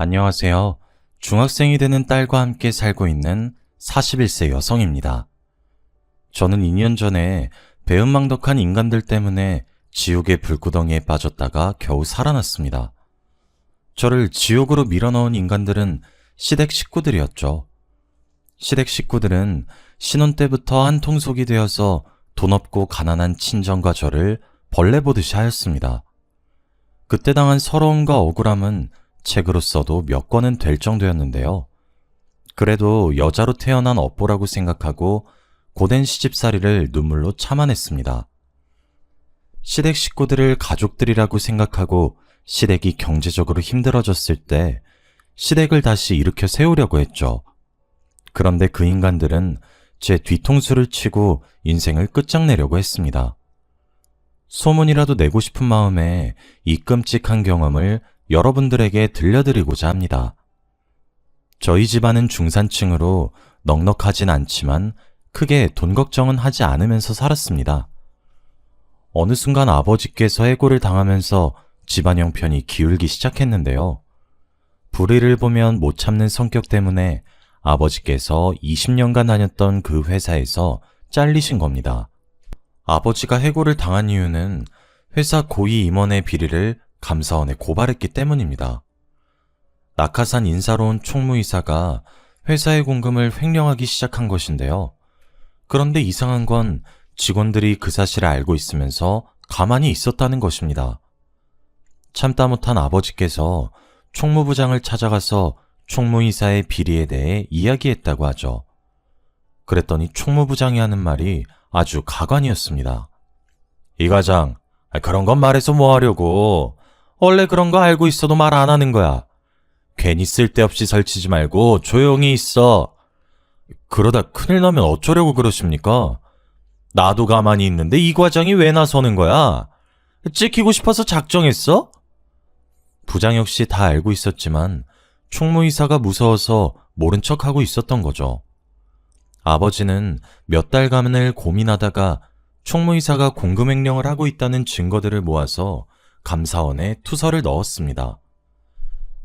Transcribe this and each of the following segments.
안녕하세요. 중학생이 되는 딸과 함께 살고 있는 41세 여성입니다. 저는 2년 전에 배은망덕한 인간들 때문에 지옥의 불구덩이에 빠졌다가 겨우 살아났습니다. 저를 지옥으로 밀어넣은 인간들은 시댁 식구들이었죠. 시댁 식구들은 신혼 때부터 한 통속이 되어서 돈 없고 가난한 친정과 저를 벌레 보듯이 하였습니다. 그때 당한 서러움과 억울함은 책으로 써도 몇 권은 될 정도였는데요. 그래도 여자로 태어난 업보라고 생각하고 고된 시집살이를 눈물로 참아냈습니다. 시댁 식구들을 가족들이라고 생각하고 시댁이 경제적으로 힘들어졌을 때 시댁을 다시 일으켜 세우려고 했죠. 그런데 그 인간들은 제 뒤통수를 치고 인생을 끝장내려고 했습니다. 소문이라도 내고 싶은 마음에 이 끔찍한 경험을 여러분들에게 들려드리고자 합니다. 저희 집안은 중산층으로 넉넉하진 않지만 크게 돈 걱정은 하지 않으면서 살았습니다. 어느 순간 아버지께서 해고를 당하면서 집안 형편이 기울기 시작했는데요. 불의를 보면 못 참는 성격 때문에 아버지께서 20년간 다녔던 그 회사에서 잘리신 겁니다. 아버지가 해고를 당한 이유는 회사 고위 임원의 비리를 감사원에 고발했기 때문입니다. 낙하산 인사로 온 총무이사가 회사의 공금을 횡령하기 시작한 것인데요. 그런데 이상한 건 직원들이 그 사실을 알고 있으면서 가만히 있었다는 것입니다. 참다 못한 아버지께서 총무부장을 찾아가서 총무이사의 비리에 대해 이야기했다고 하죠. 그랬더니 총무부장이 하는 말이 아주 가관이었습니다. 이 과장, 그런 건 말해서 뭐 하려고. 원래 그런 거 알고 있어도 말 안 하는 거야. 괜히 쓸데없이 설치지 말고 조용히 있어. 그러다 큰일 나면 어쩌려고 그러십니까? 나도 가만히 있는데 이 과장이 왜 나서는 거야? 찍히고 싶어서 작정했어? 부장 역시 다 알고 있었지만 총무이사가 무서워서 모른 척하고 있었던 거죠. 아버지는 몇 달간을 고민하다가 총무이사가 공금횡령을 하고 있다는 증거들을 모아서 감사원에 투서를 넣었습니다.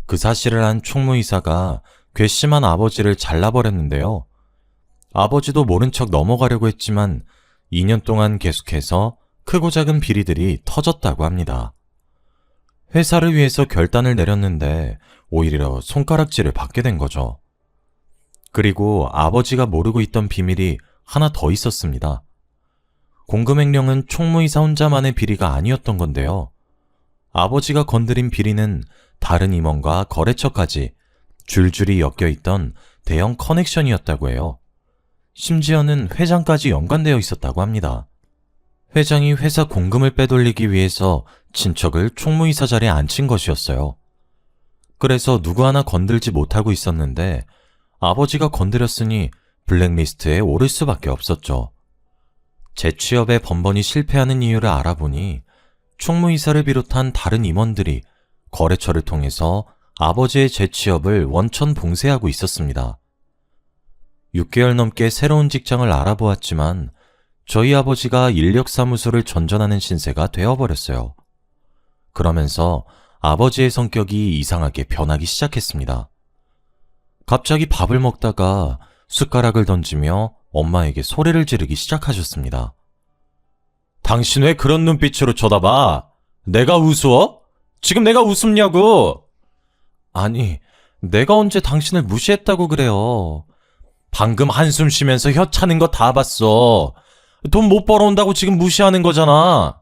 그 사실을 안 총무이사가 괘씸한 아버지를 잘라버렸는데요. 아버지도 모른 척 넘어가려고 했지만 2년 동안 계속해서 크고 작은 비리들이 터졌다고 합니다. 회사를 위해서 결단을 내렸는데 오히려 손가락질을 받게 된 거죠. 그리고 아버지가 모르고 있던 비밀이 하나 더 있었습니다. 공금횡령은 총무이사 혼자만의 비리가 아니었던 건데요. 아버지가 건드린 비리는 다른 임원과 거래처까지 줄줄이 엮여있던 대형 커넥션이었다고 해요. 심지어는 회장까지 연관되어 있었다고 합니다. 회장이 회사 공금을 빼돌리기 위해서 친척을 총무이사 자리에 앉힌 것이었어요. 그래서 누구 하나 건들지 못하고 있었는데 아버지가 건드렸으니 블랙리스트에 오를 수밖에 없었죠. 재취업에 번번이 실패하는 이유를 알아보니 총무이사를 비롯한 다른 임원들이 거래처를 통해서 아버지의 재취업을 원천 봉쇄하고 있었습니다. 6개월 넘게 새로운 직장을 알아보았지만 저희 아버지가 인력사무소를 전전하는 신세가 되어버렸어요. 그러면서 아버지의 성격이 이상하게 변하기 시작했습니다. 갑자기 밥을 먹다가 숟가락을 던지며 엄마에게 소리를 지르기 시작하셨습니다. 당신 왜 그런 눈빛으로 쳐다봐? 내가 우스워? 지금 내가 우습냐고? 아니, 내가 언제 당신을 무시했다고 그래요. 방금 한숨 쉬면서 혀 차는 거 다 봤어. 돈 못 벌어온다고 지금 무시하는 거잖아.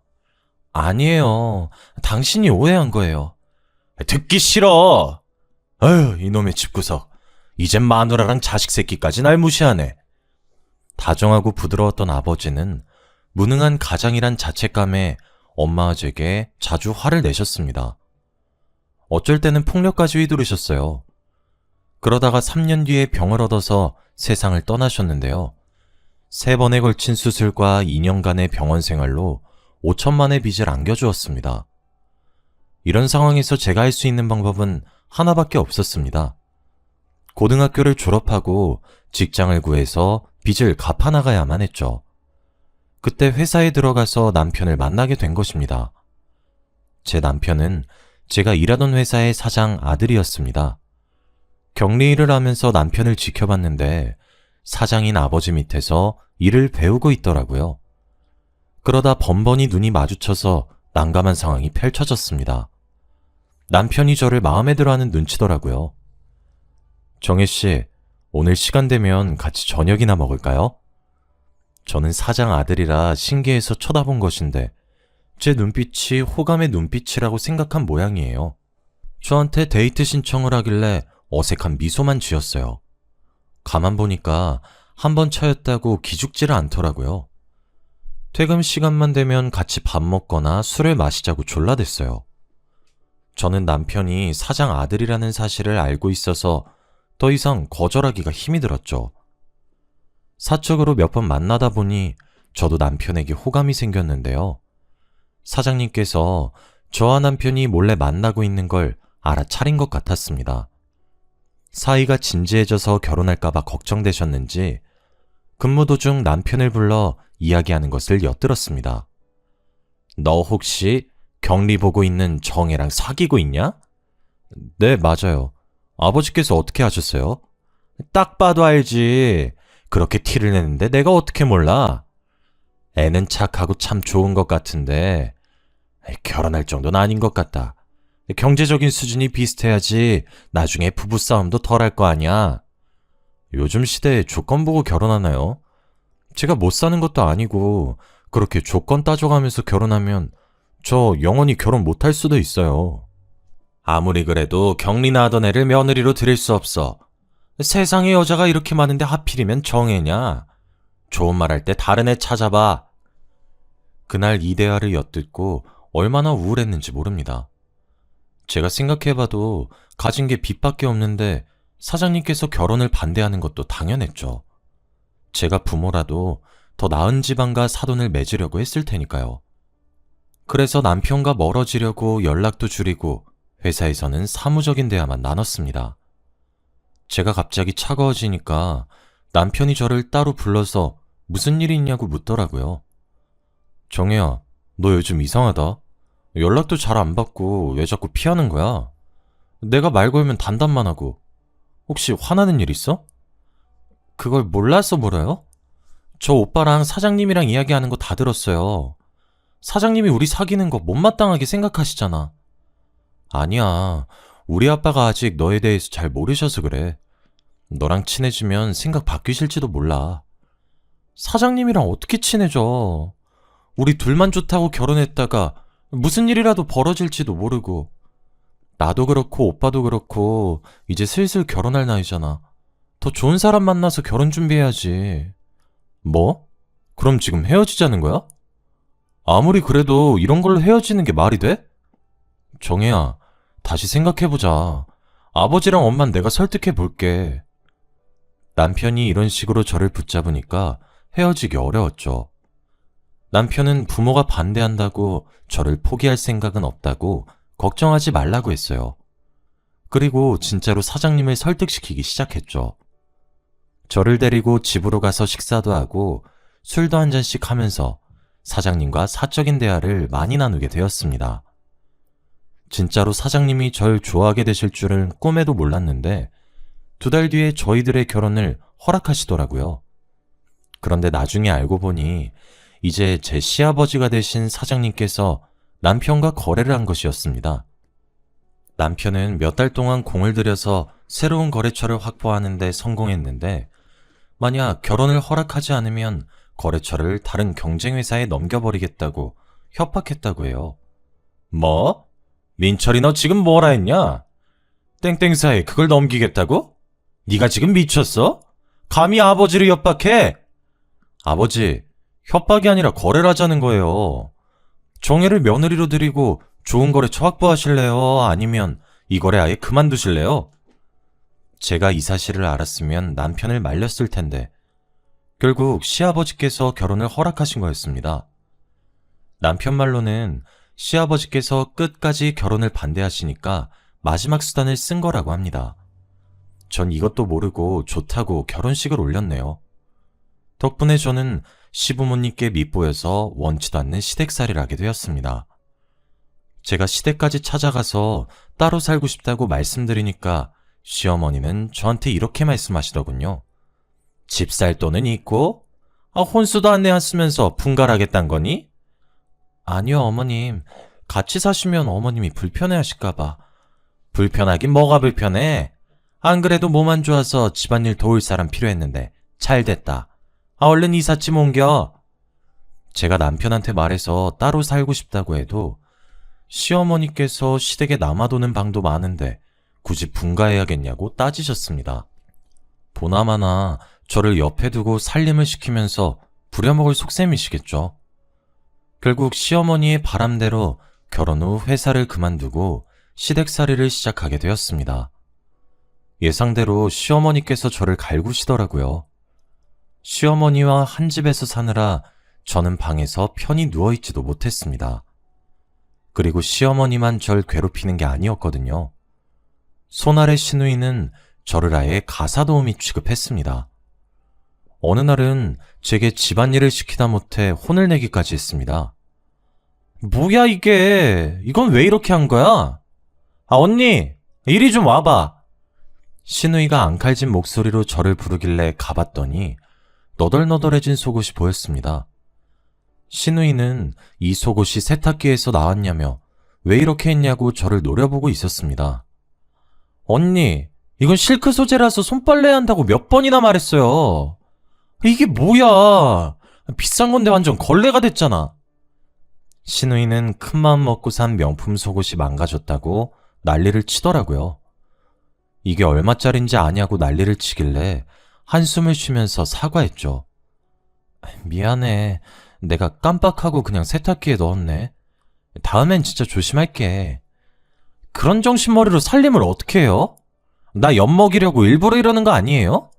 아니에요. 당신이 오해한 거예요. 듣기 싫어. 아휴, 이놈의 집구석. 이젠 마누라랑 자식 새끼까지 날 무시하네. 다정하고 부드러웠던 아버지는 무능한 가장이란 자책감에 엄마 제게 자주 화를 내셨습니다. 어쩔 때는 폭력까지 휘두르셨어요. 그러다가 3년 뒤에 병을 얻어서 세상을 떠나셨는데요. 3번에 걸친 수술과 2년간의 병원 생활로 5천만의 빚을 안겨주었습니다. 이런 상황에서 제가 할 수 있는 방법은 하나밖에 없었습니다. 고등학교를 졸업하고 직장을 구해서 빚을 갚아나가야만 했죠. 그때 회사에 들어가서 남편을 만나게 된 것입니다. 제 남편은 제가 일하던 회사의 사장 아들이었습니다. 격리 일을 하면서 남편을 지켜봤는데 사장인 아버지 밑에서 일을 배우고 있더라고요. 그러다 번번이 눈이 마주쳐서 난감한 상황이 펼쳐졌습니다. 남편이 저를 마음에 들어하는 눈치더라고요. 정혜 씨, 오늘 시간 되면 같이 저녁이나 먹을까요? 저는 사장 아들이라 신기해서 쳐다본 것인데 제 눈빛이 호감의 눈빛이라고 생각한 모양이에요. 저한테 데이트 신청을 하길래 어색한 미소만 지었어요. 가만 보니까 한 번 차였다고 기죽지를 않더라고요. 퇴근 시간만 되면 같이 밥 먹거나 술을 마시자고 졸라댔어요. 저는 남편이 사장 아들이라는 사실을 알고 있어서 더 이상 거절하기가 힘이 들었죠. 사적으로 몇 번 만나다 보니 저도 남편에게 호감이 생겼는데요. 사장님께서 저와 남편이 몰래 만나고 있는 걸 알아차린 것 같았습니다. 사이가 진지해져서 결혼할까봐 걱정되셨는지 근무 도중 남편을 불러 이야기하는 것을 엿들었습니다. 너 혹시 격리 보고 있는 정혜랑 사귀고 있냐? 네, 맞아요. 아버지께서 어떻게 하셨어요? 딱 봐도 알지. 그렇게 티를 내는데 내가 어떻게 몰라? 애는 착하고 참 좋은 것 같은데 결혼할 정도는 아닌 것 같다. 경제적인 수준이 비슷해야지 나중에 부부싸움도 덜할 거 아니야. 요즘 시대에 조건 보고 결혼하나요? 제가 못 사는 것도 아니고 그렇게 조건 따져가면서 결혼하면 저 영원히 결혼 못할 수도 있어요. 아무리 그래도 격리나 하던 애를 며느리로 들일 수 없어. 세상에 여자가 이렇게 많은데 하필이면 정애냐? 좋은 말 할 때 다른 애 찾아봐. 그날 이 대화를 엿듣고 얼마나 우울했는지 모릅니다. 제가 생각해봐도 가진 게 빚밖에 없는데 사장님께서 결혼을 반대하는 것도 당연했죠. 제가 부모라도 더 나은 집안과 사돈을 맺으려고 했을 테니까요. 그래서 남편과 멀어지려고 연락도 줄이고 회사에서는 사무적인 대화만 나눴습니다. 제가 갑자기 차가워지니까 남편이 저를 따로 불러서 무슨 일이 있냐고 묻더라고요. 정혜야, 너 요즘 이상하다. 연락도 잘 안 받고 왜 자꾸 피하는 거야? 내가 말 걸면 단답만 하고. 혹시 화나는 일 있어? 그걸 몰라서 물어요? 저 오빠랑 사장님이랑 이야기하는 거 다 들었어요. 사장님이 우리 사귀는 거 못마땅하게 생각하시잖아. 아니야. 우리 아빠가 아직 너에 대해서 잘 모르셔서 그래. 너랑 친해지면 생각 바뀌실지도 몰라. 사장님이랑 어떻게 친해져? 우리 둘만 좋다고 결혼했다가 무슨 일이라도 벌어질지도 모르고. 나도 그렇고 오빠도 그렇고 이제 슬슬 결혼할 나이잖아. 더 좋은 사람 만나서 결혼 준비해야지. 뭐? 그럼 지금 헤어지자는 거야? 아무리 그래도 이런 걸로 헤어지는 게 말이 돼? 정혜야, 다시 생각해보자. 아버지랑 엄만 내가 설득해볼게. 남편이 이런 식으로 저를 붙잡으니까 헤어지기 어려웠죠. 남편은 부모가 반대한다고 저를 포기할 생각은 없다고 걱정하지 말라고 했어요. 그리고 진짜로 사장님을 설득시키기 시작했죠. 저를 데리고 집으로 가서 식사도 하고 술도 한 잔씩 하면서 사장님과 사적인 대화를 많이 나누게 되었습니다. 진짜로 사장님이 절 좋아하게 되실 줄은 꿈에도 몰랐는데 2달 뒤에 저희들의 결혼을 허락하시더라고요. 그런데 나중에 알고 보니 이제 제 시아버지가 되신 사장님께서 남편과 거래를 한 것이었습니다. 남편은 몇 달 동안 공을 들여서 새로운 거래처를 확보하는 데 성공했는데 만약 결혼을 허락하지 않으면 거래처를 다른 경쟁회사에 넘겨버리겠다고 협박했다고 해요. 뭐? 민철이 너 지금 뭐라 했냐? 땡땡사에 그걸 넘기겠다고? 네가 지금 미쳤어? 감히 아버지를 협박해? 아버지, 협박이 아니라 거래를 하자는 거예요. 정혜를 며느리로 드리고 좋은 거래처 확보하실래요? 아니면 이 거래 아예 그만두실래요? 제가 이 사실을 알았으면 남편을 말렸을 텐데 결국 시아버지께서 결혼을 허락하신 거였습니다. 남편 말로는 시아버지께서 끝까지 결혼을 반대하시니까 마지막 수단을 쓴 거라고 합니다. 전 이것도 모르고 좋다고 결혼식을 올렸네요. 덕분에 저는 시부모님께 밉보여서 원치도 않는 시댁살이를 하게 되었습니다. 제가 시댁까지 찾아가서 따로 살고 싶다고 말씀드리니까 시어머니는 저한테 이렇게 말씀하시더군요. 집 살 돈은 있고? 혼수도 안 내왔으면서 분갈하겠단 거니? 아니요, 어머님. 같이 사시면 어머님이 불편해하실까봐. 불편하긴 뭐가 불편해? 안 그래도 몸 안 좋아서 집안일 도울 사람 필요했는데 잘 됐다. 얼른 이삿짐 옮겨. 제가 남편한테 말해서 따로 살고 싶다고 해도 시어머니께서 시댁에 남아도는 방도 많은데 굳이 분가해야겠냐고 따지셨습니다. 보나마나 저를 옆에 두고 살림을 시키면서 부려먹을 속셈이시겠죠. 결국 시어머니의 바람대로 결혼 후 회사를 그만두고 시댁살이를 시작하게 되었습니다. 예상대로 시어머니께서 저를 갈구시더라고요. 시어머니와 한 집에서 사느라 저는 방에서 편히 누워있지도 못했습니다. 그리고 시어머니만 절 괴롭히는 게 아니었거든요. 손아래 시누이는 저를 아예 가사도우미 취급했습니다. 어느 날은 제게 집안일을 시키다 못해 혼을 내기까지 했습니다. 뭐야 이게? 이건 왜 이렇게 한 거야? 언니, 이리 좀 와봐. 시누이가 앙칼진 목소리로 저를 부르길래 가봤더니 너덜너덜해진 속옷이 보였습니다. 시누이는 이 속옷이 세탁기에서 나왔냐며 왜 이렇게 했냐고 저를 노려보고 있었습니다. 언니, 이건 실크 소재라서 손빨래해야 한다고 몇 번이나 말했어요. 이게 뭐야? 비싼 건데 완전 걸레가 됐잖아. 시누이는 큰마음 먹고 산 명품 속옷이 망가졌다고 난리를 치더라고요. 이게 얼마짜린지 아냐고 난리를 치길래 한숨을 쉬면서 사과했죠. 미안해. 내가 깜빡하고 그냥 세탁기에 넣었네. 다음엔 진짜 조심할게. 그런 정신머리로 살림을 어떻게 해요? 나 엿먹이려고 일부러 이러는 거 아니에요?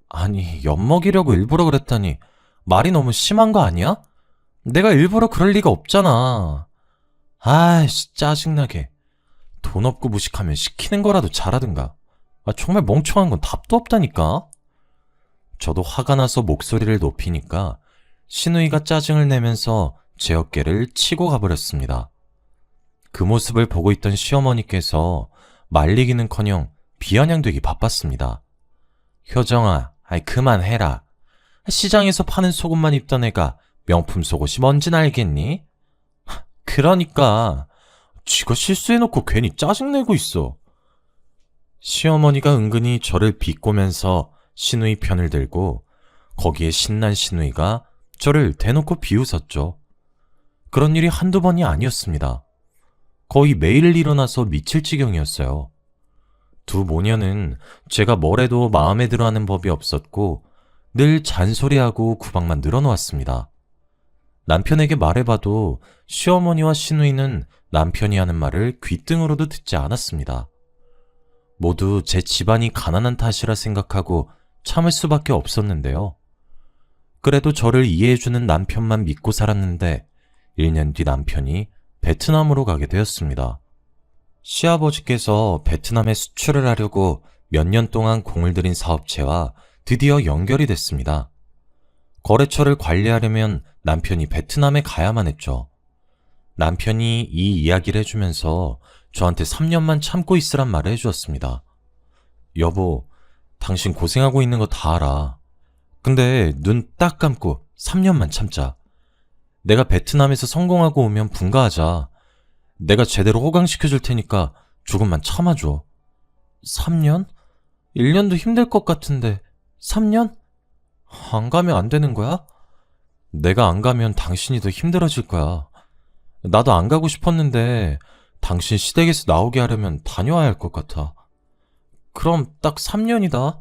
아니, 엿먹이려고 일부러 그랬다니 말이 너무 심한 거 아니야? 내가 일부러 그럴 리가 없잖아. 아이씨, 짜증나게. 돈 없고 무식하면 시키는 거라도 잘하든가. 정말 멍청한 건 답도 없다니까. 저도 화가 나서 목소리를 높이니까 시누이가 짜증을 내면서 제 어깨를 치고 가버렸습니다. 그 모습을 보고 있던 시어머니께서 말리기는커녕 비아냥되기 바빴습니다. 효정아, 그만해라. 시장에서 파는 속옷만 입던 애가 명품 속옷이 뭔진 알겠니? 그러니까 쥐가 실수해놓고 괜히 짜증내고 있어. 시어머니가 은근히 저를 비꼬면서 시누이 편을 들고 거기에 신난 시누이가 저를 대놓고 비웃었죠. 그런 일이 한두 번이 아니었습니다. 거의 매일 일어나서 미칠 지경이었어요. 두 모녀는 제가 뭘 해도 마음에 들어하는 법이 없었고 늘 잔소리하고 구박만 늘어놓았습니다. 남편에게 말해봐도 시어머니와 시누이는 남편이 하는 말을 귓등으로도 듣지 않았습니다. 모두 제 집안이 가난한 탓이라 생각하고 참을 수밖에 없었는데요. 그래도 저를 이해해주는 남편만 믿고 살았는데 1년 뒤 남편이 베트남으로 가게 되었습니다. 시아버지께서 베트남에 수출을 하려고 몇 년 동안 공을 들인 사업체와 드디어 연결이 됐습니다. 거래처를 관리하려면 남편이 베트남에 가야만 했죠. 남편이 이 이야기를 해주면서 저한테 3년만 참고 있으란 말을 해주었습니다. 여보, 당신 고생하고 있는 거 다 알아. 근데 눈 딱 감고 3년만 참자. 내가 베트남에서 성공하고 오면 분가하자. 내가 제대로 호강시켜줄 테니까 조금만 참아줘. 3년? 1년도 힘들 것 같은데 3년? 안 가면 안 되는 거야? 내가 안 가면 당신이 더 힘들어질 거야. 나도 안 가고 싶었는데 당신 시댁에서 나오게 하려면 다녀와야 할 것 같아. 그럼 딱 3년이다.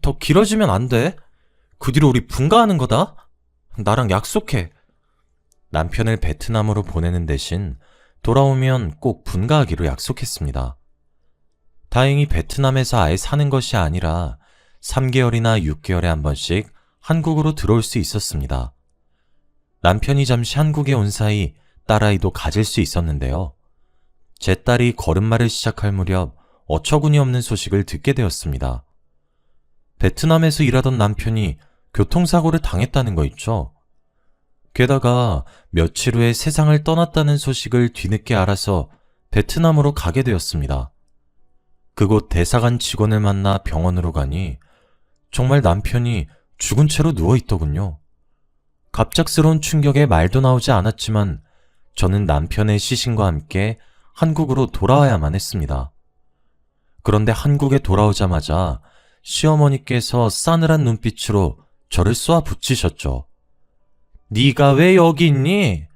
더 길어지면 안 돼. 그 뒤로 우리 분가하는 거다. 나랑 약속해. 남편을 베트남으로 보내는 대신 돌아오면 꼭 분가하기로 약속했습니다. 다행히 베트남에서 아예 사는 것이 아니라 3개월이나 6개월에 한 번씩 한국으로 들어올 수 있었습니다. 남편이 잠시 한국에 온 사이 딸아이도 가질 수 있었는데요. 제 딸이 걸음마를 시작할 무렵 어처구니 없는 소식을 듣게 되었습니다. 베트남에서 일하던 남편이 교통사고를 당했다는 거 있죠. 게다가 며칠 후에 세상을 떠났다는 소식을 뒤늦게 알아서 베트남으로 가게 되었습니다. 그곳 대사관 직원을 만나 병원으로 가니 정말 남편이 죽은 채로 누워있더군요. 갑작스러운 충격에 말도 나오지 않았지만 저는 남편의 시신과 함께 한국으로 돌아와야만 했습니다. 그런데 한국에 돌아오자마자 시어머니께서 싸늘한 눈빛으로 저를 쏘아 붙이셨죠. 네가 왜 여기 있니?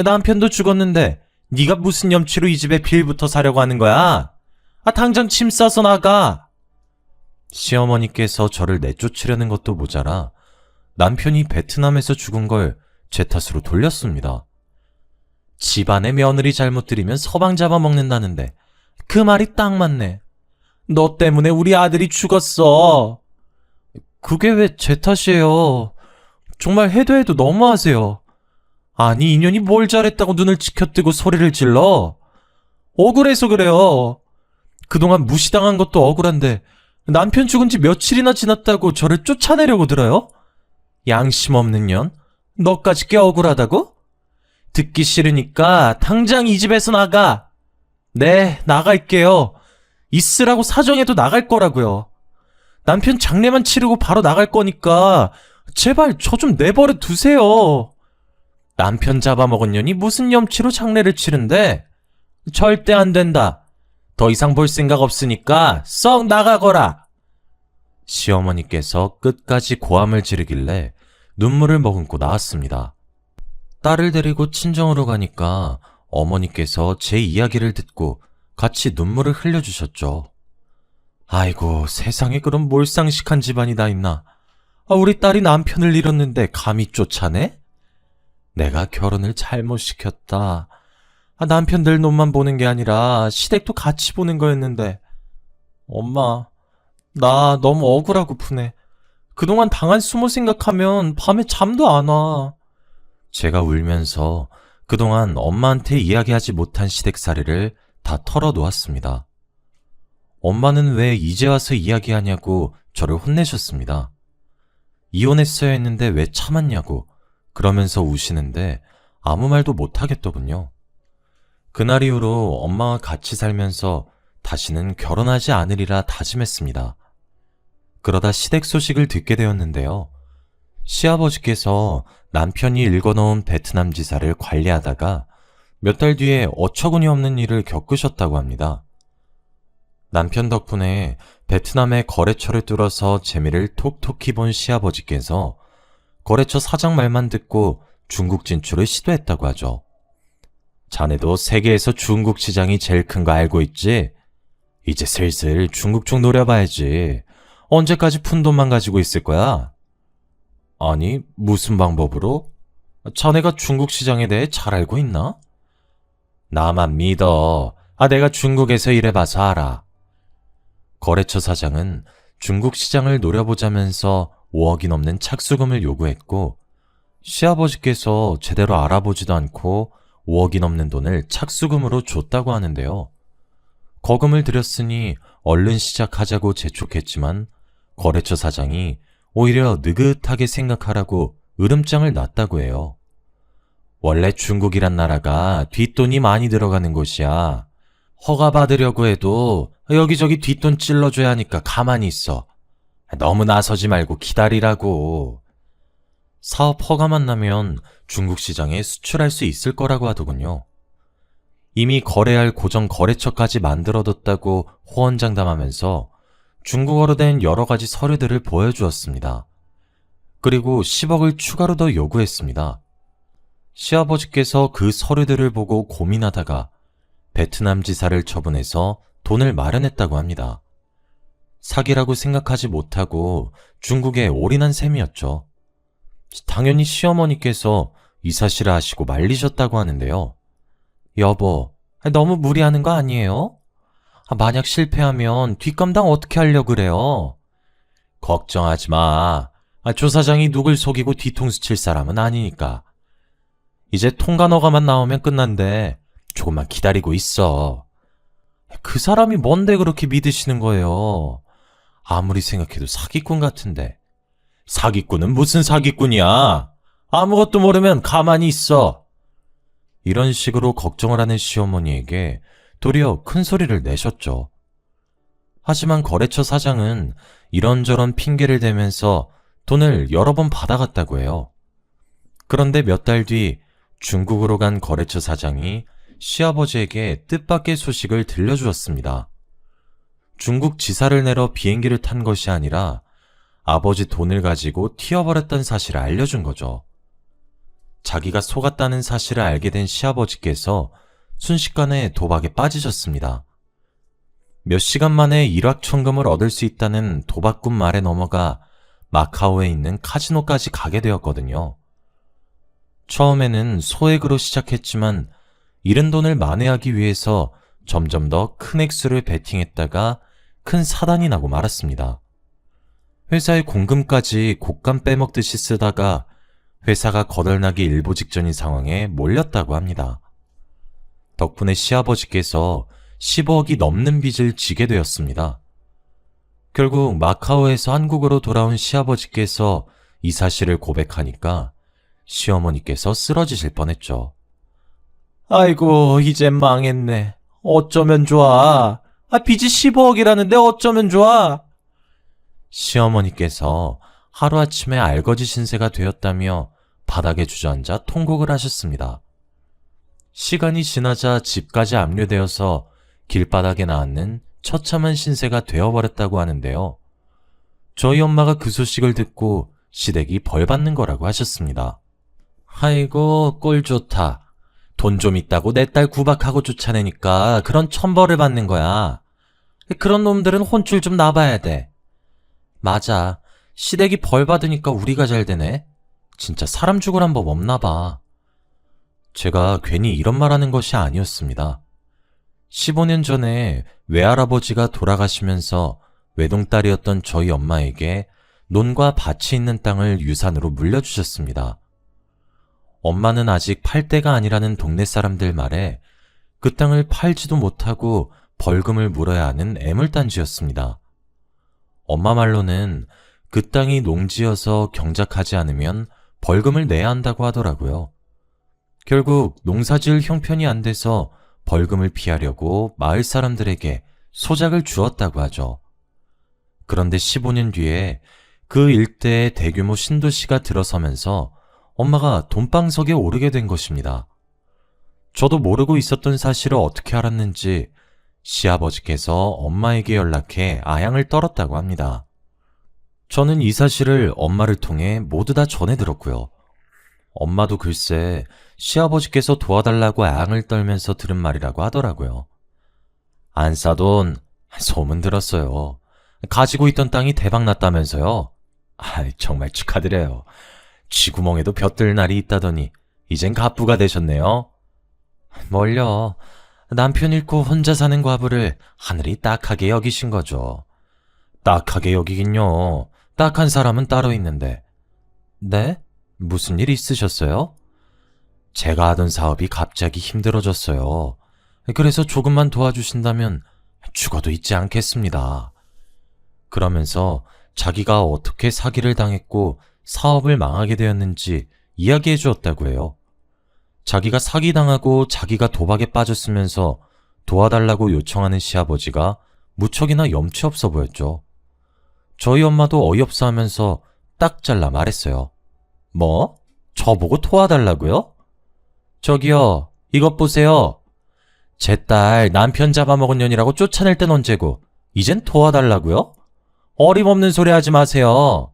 남편도 죽었는데 네가 무슨 염치로 이 집에 빌부터 사려고 하는 거야? 당장 짐 싸서 나가! 시어머니께서 저를 내쫓으려는 것도 모자라 남편이 베트남에서 죽은 걸 제 탓으로 돌렸습니다. 집안의 며느리 잘못 들이면 서방 잡아먹는다는데 그 말이 딱 맞네. 너 때문에 우리 아들이 죽었어. 그게 왜 제 탓이에요? 정말 해도 해도 너무하세요. 아니 인연이 뭘 잘했다고 눈을 치켜뜨고 소리를 질러? 억울해서 그래요. 그동안 무시당한 것도 억울한데 남편 죽은 지 며칠이나 지났다고 저를 쫓아내려고 들어요? 양심 없는 년? 너까지 꽤 억울하다고? 듣기 싫으니까 당장 이 집에서 나가. 네, 나갈게요. 있으라고 사정해도 나갈 거라고요. 남편 장례만 치르고 바로 나갈 거니까 제발 저 좀 내버려 두세요. 남편 잡아먹은 년이 무슨 염치로 장례를 치른대? 절대 안 된다. 더 이상 볼 생각 없으니까 썩 나가거라. 시어머니께서 끝까지 고함을 지르길래 눈물을 머금고 나왔습니다. 딸을 데리고 친정으로 가니까 어머니께서 제 이야기를 듣고 같이 눈물을 흘려주셨죠. 아이고, 세상에 그런 몰상식한 집안이 다 있나. 우리 딸이 남편을 잃었는데 감히 쫓아내? 내가 결혼을 잘못 시켰다. 남편들 눈만 보는 게 아니라 시댁도 같이 보는 거였는데. 엄마, 나 너무 억울하고프네. 그동안 당한 수모 생각하면 밤에 잠도 안 와. 제가 울면서 그동안 엄마한테 이야기하지 못한 시댁살이를 다 털어놓았습니다. 엄마는 왜 이제 와서 이야기하냐고 저를 혼내셨습니다. 이혼했어야 했는데 왜 참았냐고 그러면서 우시는데 아무 말도 못하겠더군요. 그날 이후로 엄마와 같이 살면서 다시는 결혼하지 않으리라 다짐했습니다. 그러다 시댁 소식을 듣게 되었는데요. 시아버지께서 남편이 읽어놓은 베트남 지사를 관리하다가 몇 달 뒤에 어처구니 없는 일을 겪으셨다고 합니다. 남편 덕분에 베트남의 거래처를 뚫어서 재미를 톡톡히 본 시아버지께서 거래처 사장 말만 듣고 중국 진출을 시도했다고 하죠. 자네도 세계에서 중국 시장이 제일 큰 거 알고 있지? 이제 슬슬 중국 쪽 노려봐야지. 언제까지 푼돈만 가지고 있을 거야? 아니, 무슨 방법으로? 자네가 중국 시장에 대해 잘 알고 있나? 나만 믿어. 내가 중국에서 일해봐서 알아. 거래처 사장은 중국 시장을 노려보자면서 5억이 넘는 착수금을 요구했고 시아버지께서 제대로 알아보지도 않고 5억이 넘는 돈을 착수금으로 줬다고 하는데요. 거금을 들였으니 얼른 시작하자고 재촉했지만 거래처 사장이 오히려 느긋하게 생각하라고 으름장을 놨다고 해요. 원래 중국이란 나라가 뒷돈이 많이 들어가는 곳이야. 허가 받으려고 해도 여기저기 뒷돈 찔러줘야 하니까 가만히 있어. 너무 나서지 말고 기다리라고. 사업 허가만 나면 중국 시장에 수출할 수 있을 거라고 하더군요. 이미 거래할 고정 거래처까지 만들어뒀다고 호언장담하면서 중국어로 된 여러 가지 서류들을 보여주었습니다. 그리고 10억을 추가로 더 요구했습니다. 시아버지께서 그 서류들을 보고 고민하다가 베트남 지사를 처분해서 돈을 마련했다고 합니다. 사기라고 생각하지 못하고 중국에 올인한 셈이었죠. 당연히 시어머니께서 이 사실을 아시고 말리셨다고 하는데요. 여보, 너무 무리하는 거 아니에요? 만약 실패하면 뒷감당 어떻게 하려고 그래요? 걱정하지 마. 조 사장이 누굴 속이고 뒤통수 칠 사람은 아니니까. 이제 통관허가만 나오면 끝난대. 조금만 기다리고 있어. 그 사람이 뭔데 그렇게 믿으시는 거예요? 아무리 생각해도 사기꾼 같은데. 사기꾼은 무슨 사기꾼이야? 아무것도 모르면 가만히 있어. 이런 식으로 걱정을 하는 시어머니에게 도리어 큰 소리를 내셨죠. 하지만 거래처 사장은 이런저런 핑계를 대면서 돈을 여러 번 받아갔다고 해요. 그런데 몇 달 뒤 중국으로 간 거래처 사장이 시아버지에게 뜻밖의 소식을 들려주었습니다. 중국 지사를 내러 비행기를 탄 것이 아니라 아버지 돈을 가지고 튀어버렸다는 사실을 알려준 거죠. 자기가 속았다는 사실을 알게 된 시아버지께서 순식간에 도박에 빠지셨습니다. 몇 시간 만에 일확천금을 얻을 수 있다는 도박꾼 말에 넘어가 마카오에 있는 카지노까지 가게 되었거든요. 처음에는 소액으로 시작했지만 잃은 돈을 만회하기 위해서 점점 더 큰 액수를 베팅했다가 큰 사단이 나고 말았습니다. 회사의 공금까지 곶감 빼먹듯이 쓰다가 회사가 거덜나기 일보 직전인 상황에 몰렸다고 합니다. 덕분에 시아버지께서 15억이 넘는 빚을 지게 되었습니다. 결국 마카오에서 한국으로 돌아온 시아버지께서 이 사실을 고백하니까 시어머니께서 쓰러지실 뻔했죠. 아이고, 이젠 망했네. 어쩌면 좋아. 빚이 15억이라는데 어쩌면 좋아. 시어머니께서 하루아침에 알거지 신세가 되었다며 바닥에 주저앉아 통곡을 하셨습니다. 시간이 지나자 집까지 압류되어서 길바닥에 나앉는 처참한 신세가 되어버렸다고 하는데요. 저희 엄마가 그 소식을 듣고 시댁이 벌 받는 거라고 하셨습니다. 아이고, 꼴 좋다. 돈 좀 있다고 내 딸 구박하고 쫓아내니까 그런 천벌을 받는 거야. 그런 놈들은 혼쭐 좀 나봐야 돼. 맞아. 시댁이 벌 받으니까 우리가 잘 되네. 진짜 사람 죽으란 법 없나 봐. 제가 괜히 이런 말 하는 것이 아니었습니다. 15년 전에 외할아버지가 돌아가시면서 외동딸이었던 저희 엄마에게 논과 밭이 있는 땅을 유산으로 물려주셨습니다. 엄마는 아직 팔 때가 아니라는 동네 사람들 말에 그 땅을 팔지도 못하고 벌금을 물어야 하는 애물단지였습니다. 엄마 말로는 그 땅이 농지여서 경작하지 않으면 벌금을 내야 한다고 하더라고요. 결국 농사지을 형편이 안 돼서 벌금을 피하려고 마을 사람들에게 소작을 주었다고 하죠. 그런데 15년 뒤에 그 일대에 대규모 신도시가 들어서면서 엄마가 돈방석에 오르게 된 것입니다. 저도 모르고 있었던 사실을 어떻게 알았는지 시아버지께서 엄마에게 연락해 아양을 떨었다고 합니다. 저는 이 사실을 엄마를 통해 모두 다 전해 들었고요. 엄마도 글쎄 시아버지께서 도와달라고 아양을 떨면서 들은 말이라고 하더라고요. 안사돈, 소문 들었어요. 가지고 있던 땅이 대박났다면서요. 정말 축하드려요. 쥐구멍에도 벼뜰 날이 있다더니 이젠 갑부가 되셨네요. 뭘요. 남편 잃고 혼자 사는 과부를 하늘이 딱하게 여기신 거죠. 딱하게 여기긴요. 딱한 사람은 따로 있는데. 네? 무슨 일 있으셨어요? 제가 하던 사업이 갑자기 힘들어졌어요. 그래서 조금만 도와주신다면 죽어도 잊지 않겠습니다. 그러면서 자기가 어떻게 사기를 당했고 사업을 망하게 되었는지 이야기해 주었다고 해요. 자기가 사기당하고 자기가 도박에 빠졌으면서 도와달라고 요청하는 시아버지가 무척이나 염치 없어 보였죠. 저희 엄마도 어이없어 하면서 딱 잘라 말했어요. 뭐? 저보고 도와달라고요? 저기요, 이것 보세요. 제 딸 남편 잡아먹은 년이라고 쫓아낼 땐 언제고 이젠 도와달라고요? 어림없는 소리 하지 마세요.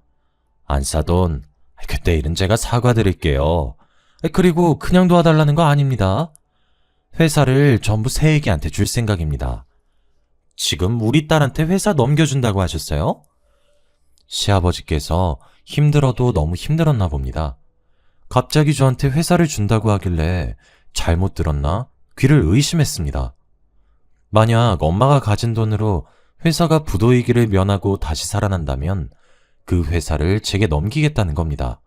안사돈, 그때 일은 제가 사과드릴게요. 그리고 그냥 도와달라는 거 아닙니다. 회사를 전부 새애기한테 줄 생각입니다. 지금 우리 딸한테 회사 넘겨준다고 하셨어요? 시아버지께서 힘들어도 너무 힘들었나 봅니다. 갑자기 저한테 회사를 준다고 하길래 잘못 들었나 귀를 의심했습니다. 만약 엄마가 가진 돈으로 회사가 부도이기를 면하고 다시 살아난다면 그 회사를 제게 넘기겠다는 겁니다.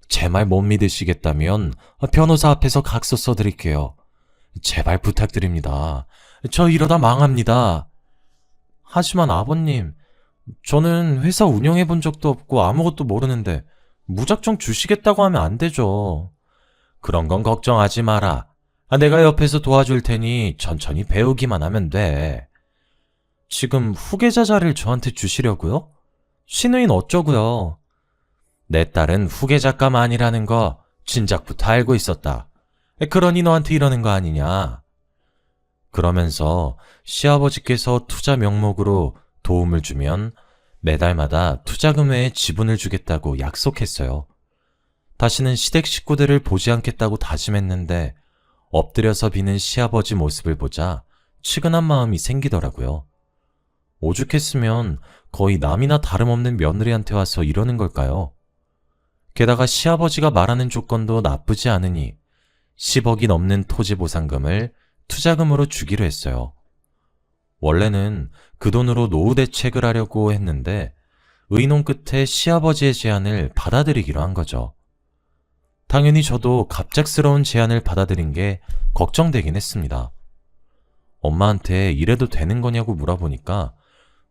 제 말 못 믿으시겠다면 변호사 앞에서 각서 써드릴게요. 제발 부탁드립니다. 저 이러다 망합니다. 하지만 아버님, 저는 회사 운영해 본 적도 없고 아무것도 모르는데 무작정 주시겠다고 하면 안 되죠. 그런 건 걱정하지 마라. 내가 옆에서 도와줄 테니 천천히 배우기만 하면 돼. 지금 후계자 자리를 저한테 주시려고요? 신우인 어쩌고요? 내 딸은 후계자감 아니라는 거 진작부터 알고 있었다. 그러니 너한테 이러는 거 아니냐? 그러면서 시아버지께서 투자 명목으로 도움을 주면 매달마다 투자금 외에 지분을 주겠다고 약속했어요. 다시는 시댁 식구들을 보지 않겠다고 다짐했는데 엎드려서 비는 시아버지 모습을 보자 측은한 마음이 생기더라고요. 오죽했으면 거의 남이나 다름없는 며느리한테 와서 이러는 걸까요? 게다가 시아버지가 말하는 조건도 나쁘지 않으니 10억이 넘는 토지 보상금을 투자금으로 주기로 했어요. 원래는 그 돈으로 노후 대책을 하려고 했는데 의논 끝에 시아버지의 제안을 받아들이기로 한 거죠. 당연히 저도 갑작스러운 제안을 받아들인 게 걱정되긴 했습니다. 엄마한테 이래도 되는 거냐고 물어보니까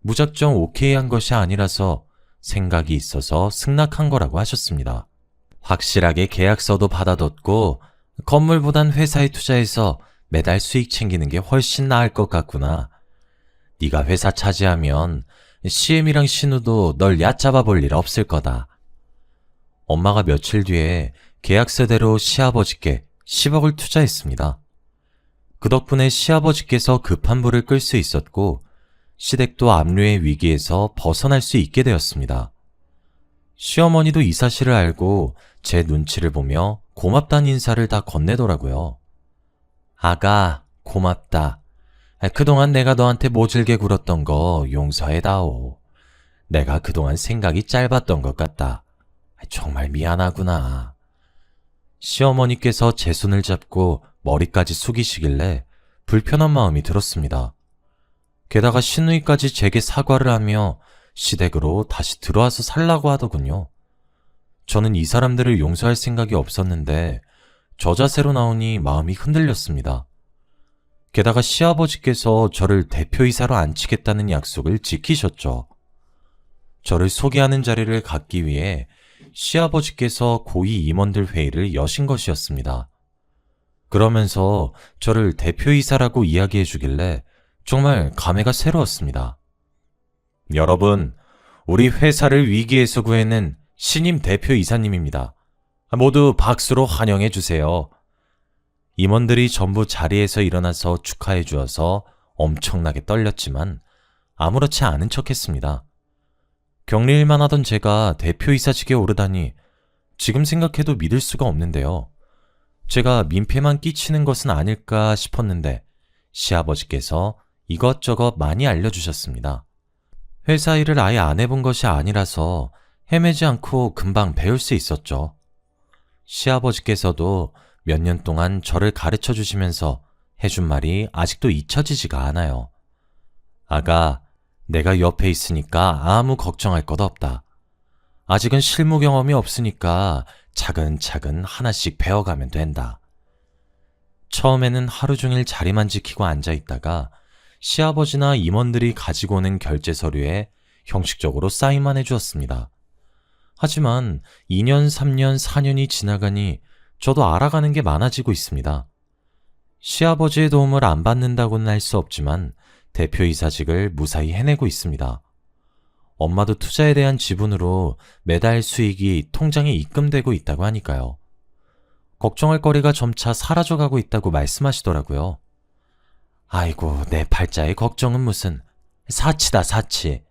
무작정 오케이 한 것이 아니라서 생각이 있어서 승낙한 거라고 하셨습니다. 확실하게 계약서도 받아뒀고 건물보단 회사에 투자해서 매달 수익 챙기는 게 훨씬 나을 것 같구나. 네가 회사 차지하면 CM이랑 신우도 널 얕잡아 볼 일 없을 거다. 엄마가 며칠 뒤에 계약서대로 시아버지께 10억을 투자했습니다. 그 덕분에 시아버지께서 급한 불을 끌 수 있었고 시댁도 압류의 위기에서 벗어날 수 있게 되었습니다. 시어머니도 이 사실을 알고 제 눈치를 보며 고맙다는 인사를 다 건네더라고요. 아가, 고맙다. 그동안 내가 너한테 모질게 굴었던 거 용서해다오. 내가 그동안 생각이 짧았던 것 같다. 정말 미안하구나. 시어머니께서 제 손을 잡고 머리까지 숙이시길래 불편한 마음이 들었습니다. 게다가 시누이까지 제게 사과를 하며 시댁으로 다시 들어와서 살라고 하더군요. 저는 이 사람들을 용서할 생각이 없었는데 저 자세로 나오니 마음이 흔들렸습니다. 게다가 시아버지께서 저를 대표이사로 앉히겠다는 약속을 지키셨죠. 저를 소개하는 자리를 갖기 위해 시아버지께서 고위 임원들 회의를 여신 것이었습니다. 그러면서 저를 대표이사라고 이야기해 주길래 정말 감회가 새로웠습니다. 여러분, 우리 회사를 위기에서 구해낸 신임 대표이사님입니다. 모두 박수로 환영해 주세요. 임원들이 전부 자리에서 일어나서 축하해 주어서 엄청나게 떨렸지만 아무렇지 않은 척했습니다. 격리일만 하던 제가 대표이사직에 오르다니 지금 생각해도 믿을 수가 없는데요. 제가 민폐만 끼치는 것은 아닐까 싶었는데 시아버지께서 이것저것 많이 알려주셨습니다. 회사 일을 아예 안 해본 것이 아니라서 헤매지 않고 금방 배울 수 있었죠. 시아버지께서도 몇 년 동안 저를 가르쳐 주시면서 해준 말이 아직도 잊혀지지가 않아요. 아가, 내가 옆에 있으니까 아무 걱정할 것 없다. 아직은 실무 경험이 없으니까 차근차근 하나씩 배워가면 된다. 처음에는 하루 종일 자리만 지키고 앉아있다가 시아버지나 임원들이 가지고 오는 결제 서류에 형식적으로 사인만 해주었습니다. 하지만 2년, 3년, 4년이 지나가니 저도 알아가는 게 많아지고 있습니다. 시아버지의 도움을 안 받는다고는 할 수 없지만 대표이사직을 무사히 해내고 있습니다. 엄마도 투자에 대한 지분으로 매달 수익이 통장에 입금되고 있다고 하니까요. 걱정할 거리가 점차 사라져가고 있다고 말씀하시더라고요. 아이고, 내 팔자의 걱정은 무슨 사치다, 사치.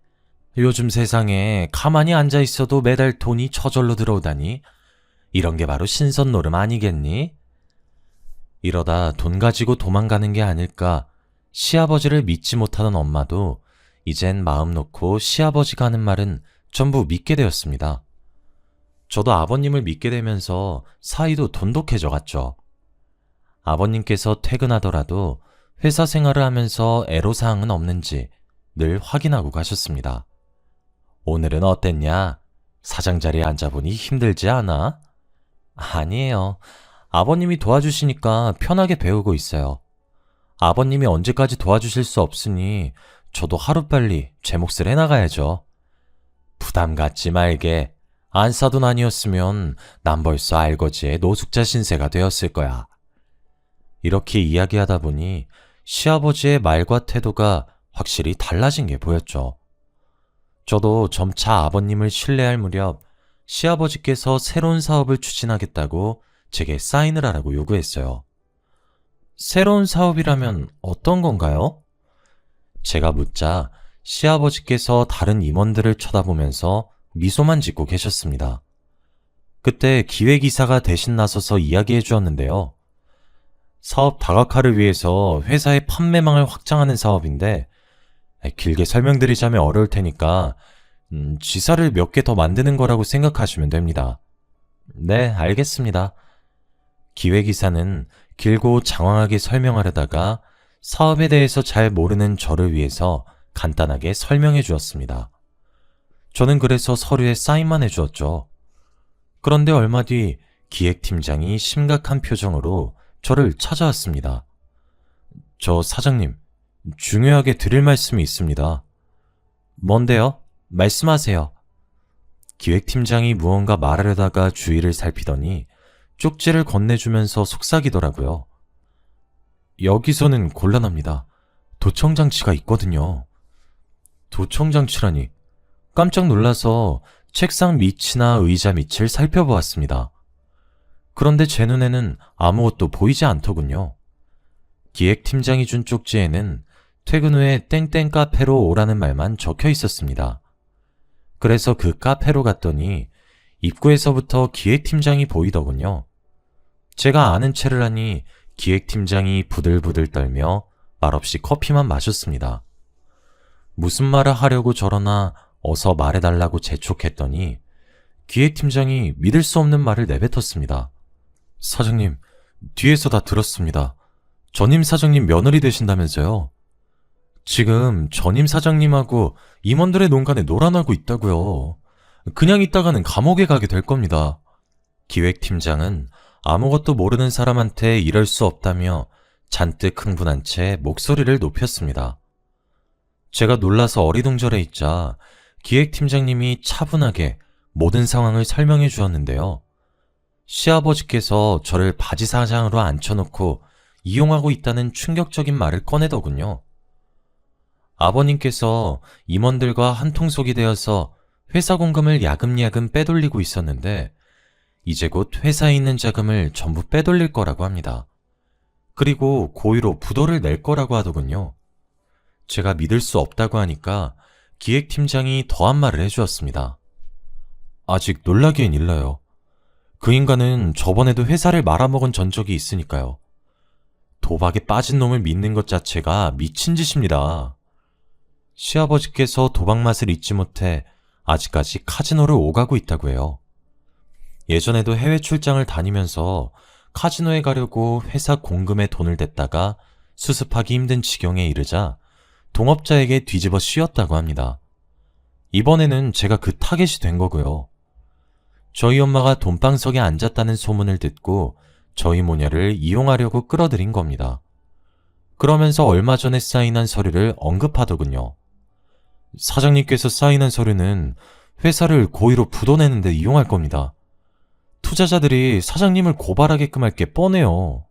요즘 세상에 가만히 앉아있어도 매달 돈이 저절로 들어오다니 이런 게 바로 신선노름 아니겠니? 이러다 돈 가지고 도망가는 게 아닐까. 시아버지를 믿지 못하던 엄마도 이젠 마음 놓고 시아버지가 하는 말은 전부 믿게 되었습니다. 저도 아버님을 믿게 되면서 사이도 돈독해져 갔죠. 아버님께서 퇴근하더라도 회사 생활을 하면서 애로사항은 없는지 늘 확인하고 가셨습니다. 오늘은 어땠냐? 사장 자리에 앉아보니 힘들지 않아? 아니에요. 아버님이 도와주시니까 편하게 배우고 있어요. 아버님이 언제까지 도와주실 수 없으니 저도 하루빨리 제 몫을 해나가야죠. 부담 갖지 말게. 안 사돈 아니었으면 난 벌써 알거지에 노숙자 신세가 되었을 거야. 이렇게 이야기하다 보니 시아버지의 말과 태도가 확실히 달라진 게 보였죠. 저도 점차 아버님을 신뢰할 무렵 시아버지께서 새로운 사업을 추진하겠다고 제게 사인을 하라고 요구했어요. 새로운 사업이라면 어떤 건가요? 제가 묻자 시아버지께서 다른 임원들을 쳐다보면서 미소만 짓고 계셨습니다. 그때 기획이사가 대신 나서서 이야기해 주었는데요. 사업 다각화를 위해서 회사의 판매망을 확장하는 사업인데 길게 설명드리자면 어려울 테니까 지사를 몇 개 더 만드는 거라고 생각하시면 됩니다. 네, 알겠습니다. 기획이사는 길고 장황하게 설명하려다가 사업에 대해서 잘 모르는 저를 위해서 간단하게 설명해 주었습니다. 저는 그래서 서류에 사인만 해주었죠. 그런데 얼마 뒤 기획팀장이 심각한 표정으로 저를 찾아왔습니다. 저 사장님, 중요하게 드릴 말씀이 있습니다. 뭔데요? 말씀하세요. 기획팀장이 무언가 말하려다가 주위를 살피더니 쪽지를 건네주면서 속삭이더라고요. 여기서는 곤란합니다. 도청장치가 있거든요. 도청장치라니. 깜짝 놀라서 책상 밑이나 의자 밑을 살펴보았습니다. 그런데 제 눈에는 아무것도 보이지 않더군요. 기획팀장이 준 쪽지에는 퇴근 후에 땡땡 카페로 오라는 말만 적혀 있었습니다. 그래서 그 카페로 갔더니 입구에서부터 기획팀장이 보이더군요. 제가 아는 체를 하니 기획팀장이 부들부들 떨며 말없이 커피만 마셨습니다. 무슨 말을 하려고 저러나 어서 말해달라고 재촉했더니 기획팀장이 믿을 수 없는 말을 내뱉었습니다. 사장님, 뒤에서 다 들었습니다. 전임 사장님 며느리 되신다면서요? 지금 전임 사장님하고 임원들의 농간에 노란하고 있다고요. 그냥 있다가는 감옥에 가게 될 겁니다. 기획팀장은 아무것도 모르는 사람한테 이럴 수 없다며 잔뜩 흥분한 채 목소리를 높였습니다. 제가 놀라서 어리둥절해 있자 기획팀장님이 차분하게 모든 상황을 설명해 주었는데요. 시아버지께서 저를 바지 사장으로 앉혀놓고 이용하고 있다는 충격적인 말을 꺼내더군요. 아버님께서 임원들과 한통속이 되어서 회사 공금을 야금야금 빼돌리고 있었는데 이제 곧 회사에 있는 자금을 전부 빼돌릴 거라고 합니다. 그리고 고의로 부도를 낼 거라고 하더군요. 제가 믿을 수 없다고 하니까 기획팀장이 더한 말을 해주었습니다. 아직 놀라기엔 일러요. 그 인간은 저번에도 회사를 말아먹은 전적이 있으니까요. 도박에 빠진 놈을 믿는 것 자체가 미친 짓입니다. 시아버지께서 도박 맛을 잊지 못해 아직까지 카지노를 오가고 있다고 해요. 예전에도 해외 출장을 다니면서 카지노에 가려고 회사 공금에 돈을 댔다가 수습하기 힘든 지경에 이르자 동업자에게 뒤집어 씌웠다고 합니다. 이번에는 제가 그 타겟이 된 거고요. 저희 엄마가 돈방석에 앉았다는 소문을 듣고 저희 모녀를 이용하려고 끌어들인 겁니다. 그러면서 얼마 전에 사인한 서류를 언급하더군요. 사장님께서 사인한 서류는 회사를 고의로 부도내는데 이용할 겁니다. 투자자들이 사장님을 고발하게끔 할 게 뻔해요.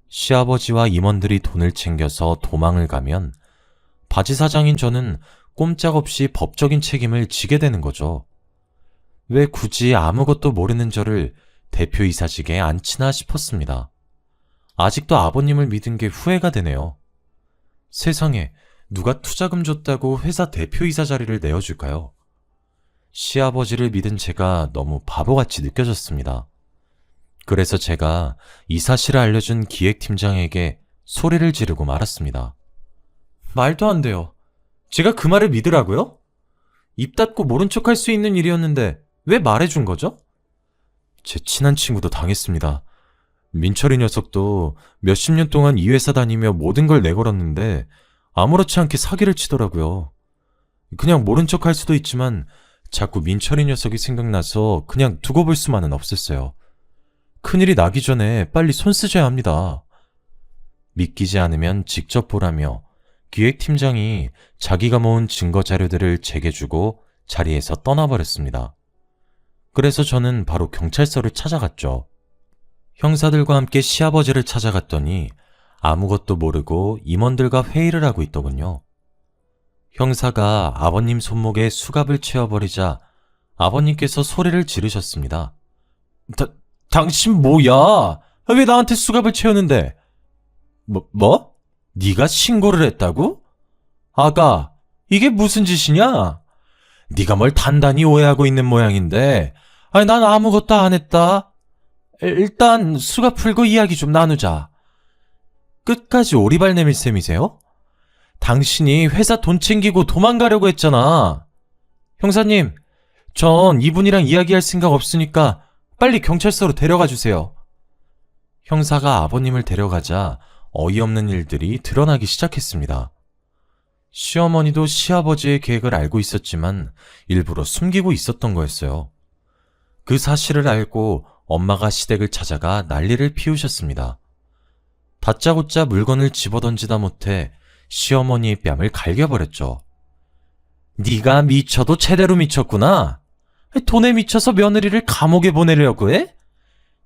시아버지와 임원들이 돈을 챙겨서 도망을 가면 바지 사장인 저는 꼼짝없이 법적인 책임을 지게 되는 거죠. 왜 굳이 아무것도 모르는 저를 대표이사직에 앉히나 싶었습니다. 아직도 아버님을 믿은 게 후회가 되네요. 세상에 누가 투자금 줬다고 회사 대표이사 자리를 내어줄까요? 시아버지를 믿은 제가 너무 바보같이 느껴졌습니다. 그래서 제가 이 사실을 알려준 기획팀장에게 소리를 지르고 말았습니다. 말도 안 돼요. 제가 그 말을 믿으라고요? 입 닫고 모른 척할 수 있는 일이었는데 왜 말해준 거죠? 제 친한 친구도 당했습니다. 민철이 녀석도 몇십 년 동안 이 회사 다니며 모든 걸 내걸었는데 아무렇지 않게 사기를 치더라고요. 그냥 모른 척 할 수도 있지만 자꾸 민철이 녀석이 생각나서 그냥 두고 볼 수만은 없었어요. 큰일이 나기 전에 빨리 손 쓰셔야 합니다. 믿기지 않으면 직접 보라며 기획팀장이 자기가 모은 증거 자료들을 제게 주고 자리에서 떠나버렸습니다. 그래서 저는 바로 경찰서를 찾아갔죠. 형사들과 함께 시아버지를 찾아갔더니 아무것도 모르고 임원들과 회의를 하고 있더군요. 형사가 아버님 손목에 수갑을 채워버리자 아버님께서 소리를 지르셨습니다. 당신 뭐야? 왜 나한테 수갑을 채우는데? 뭐? 네가 신고를 했다고? 아가, 이게 무슨 짓이냐? 네가 뭘 단단히 오해하고 있는 모양인데, 아니 난 아무것도 안 했다. 일단 수갑 풀고 이야기 좀 나누자. 끝까지 오리발 내밀 셈이세요? 당신이 회사 돈 챙기고 도망가려고 했잖아. 형사님, 전 이분이랑 이야기할 생각 없으니까 빨리 경찰서로 데려가 주세요. 형사가 아버님을 데려가자 어이없는 일들이 드러나기 시작했습니다. 시어머니도 시아버지의 계획을 알고 있었지만 일부러 숨기고 있었던 거였어요. 그 사실을 알고 엄마가 시댁을 찾아가 난리를 피우셨습니다. 다짜고짜 물건을 집어던지다 못해 시어머니의 뺨을 갈겨버렸죠. 네가 미쳐도 제대로 미쳤구나. 돈에 미쳐서 며느리를 감옥에 보내려고 해?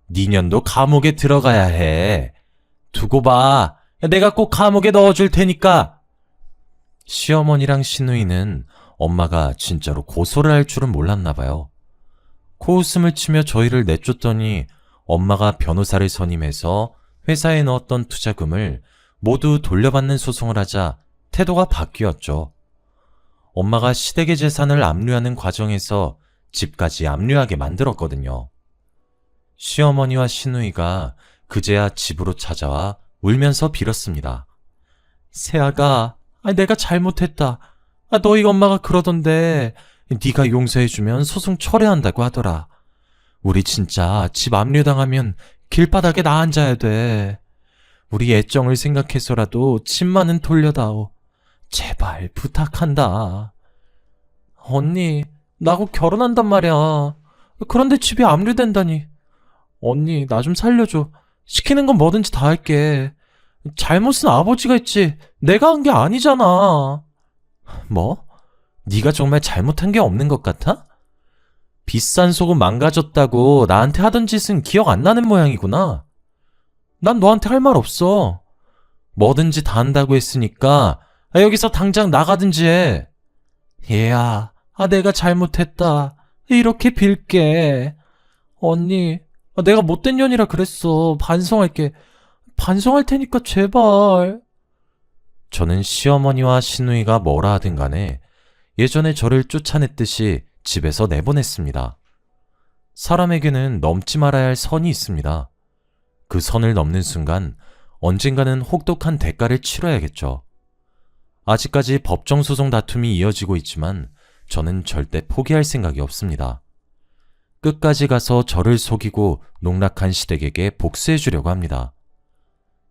네 년도 감옥에 들어가야 해. 두고 봐. 내가 꼭 감옥에 넣어줄 테니까. 시어머니랑 시누이는 엄마가 진짜로 고소를 할 줄은 몰랐나 봐요. 코웃음을 치며 저희를 내쫓더니 엄마가 변호사를 선임해서 회사에 넣었던 투자금을 모두 돌려받는 소송을 하자 태도가 바뀌었죠. 엄마가 시댁의 재산을 압류하는 과정에서 집까지 압류하게 만들었거든요. 시어머니와 시누이가 그제야 집으로 찾아와 울면서 빌었습니다. 새아가, 내가 잘못했다. 너희 엄마가 그러던데 네가 용서해주면 소송 철회한다고 하더라. 우리 진짜 집 압류당하면 길바닥에 나 앉아야 돼. 우리 애정을 생각해서라도 집만은 돌려다오. 제발 부탁한다. 언니, 나하고 결혼한단 말이야. 그런데 집이 압류된다니. 언니, 나 좀 살려줘. 시키는 건 뭐든지 다 할게. 잘못은 아버지가 했지 내가 한 게 아니잖아. 뭐? 네가 정말 잘못한 게 없는 것 같아? 비싼 속옷 망가졌다고 나한테 하던 짓은 기억 안 나는 모양이구나. 난 너한테 할 말 없어. 뭐든지 다 한다고 했으니까 여기서 당장 나가든지 해. 얘야, 내가 잘못했다. 이렇게 빌게. 언니, 내가 못된 년이라 그랬어. 반성할게. 반성할 테니까 제발. 저는 시어머니와 시누이가 뭐라 하든 간에 예전에 저를 쫓아냈듯이 집에서 내보냈습니다. 사람에게는 넘지 말아야 할 선이 있습니다. 그 선을 넘는 순간 언젠가는 혹독한 대가를 치러야겠죠. 아직까지 법정 소송 다툼이 이어지고 있지만 저는 절대 포기할 생각이 없습니다. 끝까지 가서 저를 속이고 농락한 시댁에게 복수해 주려고 합니다.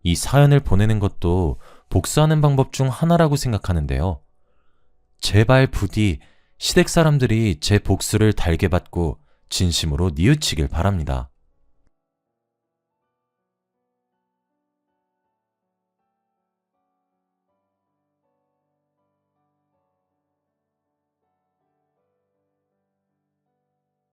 이 사연을 보내는 것도 복수하는 방법 중 하나라고 생각하는데요. 제발 부디 시댁 사람들이 제 복수를 달게 받고 진심으로 뉘우치길 바랍니다.